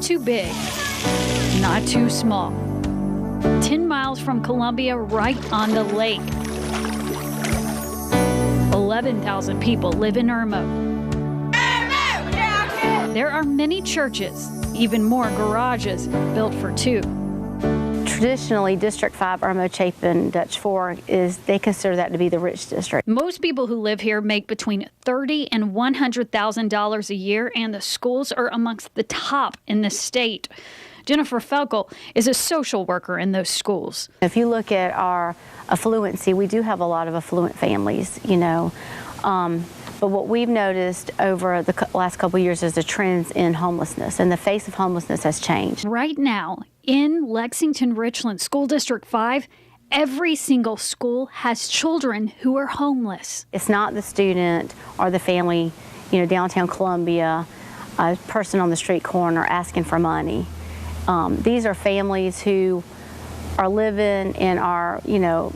too big, not too small. 10 miles from Columbia, right on the lake. 11,000 people live in Irmo. There are many churches, even more garages built for two. Traditionally, District 5, Irmo, Chapin, Dutch Fork, they consider that to be the rich district. Most people who live here make between $30,000 and $100,000 a year, and the schools are amongst the top in the state. Jennifer Felkel is a social worker in those schools. If you look at our affluency, we do have a lot of affluent families, you know. But what we've noticed over the last couple of years is the trends in homelessness, and the face of homelessness has changed. Right now, in Lexington Richland School District 5, every single school has children who are homeless. It's not the student or the family, you know, downtown Columbia, a person on the street corner asking for money. These are families who are living and are, you know,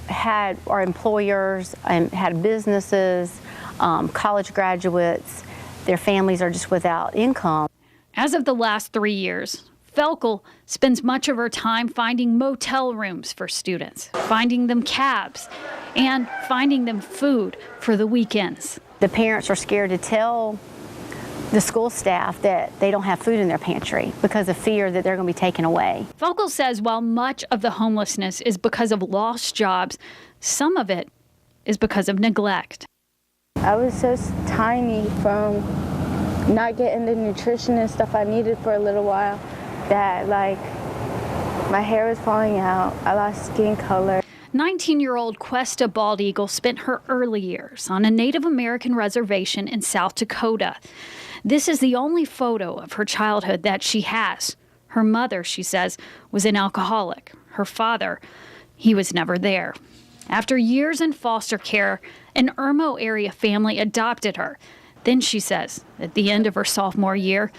are employers and had businesses, college graduates. Their families are just without income. As of the last 3 years, Felkel spends much of her time finding motel rooms for students, finding them cabs, and finding them food for the weekends. The parents are scared to tell the school staff that they don't have food in their pantry because of fear that they're going to be taken away. Felkel says while much of the homelessness is because of lost jobs, some of it is because of neglect. I was so tiny from not getting the nutrition and stuff I needed for a little while that, like, my hair was falling out. I lost skin color. 19-year-old Questa Bald Eagle spent her early years on a Native American reservation in South Dakota. This is the only photo of her childhood that she has. Her mother, she says, was an alcoholic. Her father, he was never there. After years in foster care, an Irmo area family adopted her. Then she says, at the end of her sophomore year,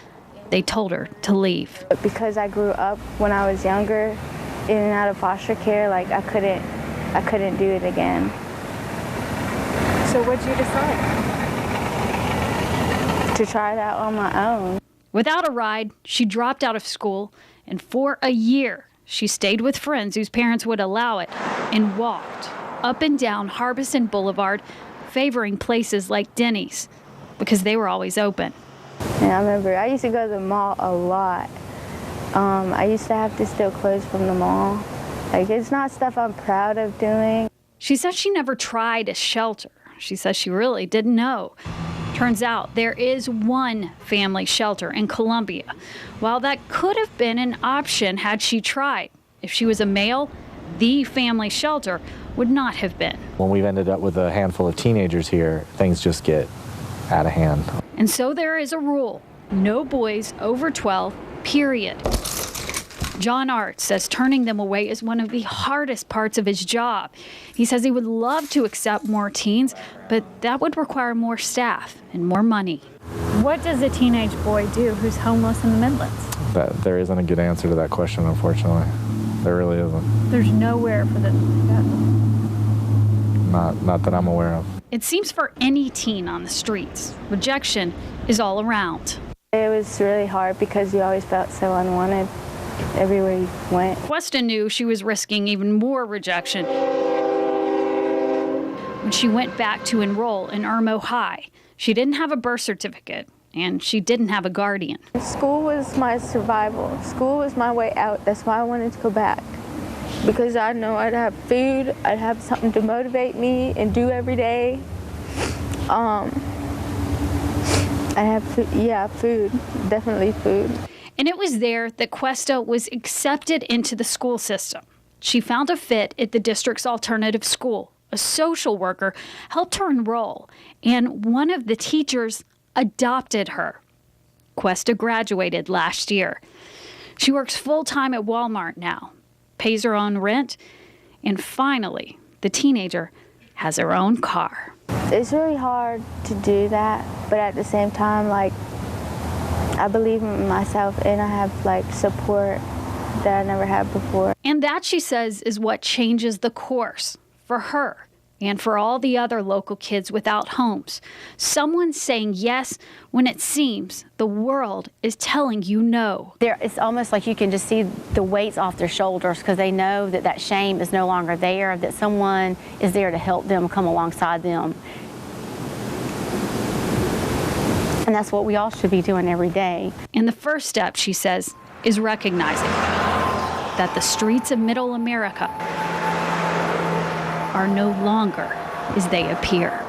they told her to leave. Because I grew up when I was younger, in and out of foster care, like I couldn't do it again. So what'd you decide? To try it out on my own. Without a ride, she dropped out of school, and for a year, she stayed with friends whose parents would allow it and walked up and down Harbison Boulevard, favoring places like Denny's because they were always open. And I remember I used to go to the mall a lot. I used to have to steal clothes from the mall. Like, it's not stuff I'm proud of doing. She says she never tried a shelter. She says she really didn't know. Turns out there is one family shelter in Columbia. While that could have been an option had she tried, if she was a male, the family shelter would not have been. When we've ended up with a handful of teenagers here, things just get out of hand. And so there is a rule: no boys over 12, period. John Art says turning them away is one of the hardest parts of his job. He says he would love to accept more teens, but that would require more staff and more money. What does a teenage boy do who's homeless in the Midlands? There isn't a good answer to that question, unfortunately. There really isn't. There's nowhere for them to go. Not that I'm aware of. It seems for any teen on the streets, rejection is all around. It was really hard because you always felt so unwanted everywhere you went. Questa knew she was risking even more rejection when she went back to enroll in Irmo High. She didn't have a birth certificate, and she didn't have a guardian. School was my survival. School was my way out. That's why I wanted to go back. Because I know I'd have food, I'd have something to motivate me and do every day. I have food, definitely food. And it was there that Questa was accepted into the school system. She found a fit at the district's alternative school. A social worker helped her enroll, and one of the teachers adopted her. Questa graduated last year. She works full-time at Walmart now, pays her own rent, and finally, the teenager has her own car. It's really hard to do that, but at the same time, like, I believe in myself and I have, like, support that I never had before. And that, she says, is what changes the course for her and for all the other local kids without homes. Someone saying yes when it seems the world is telling you no. It's almost like you can just see the weights off their shoulders because they know that that shame is no longer there, that someone is there to help them, come alongside them. And that's what we all should be doing every day. And the first step, she says, is recognizing that the streets of Middle America are no longer as they appear.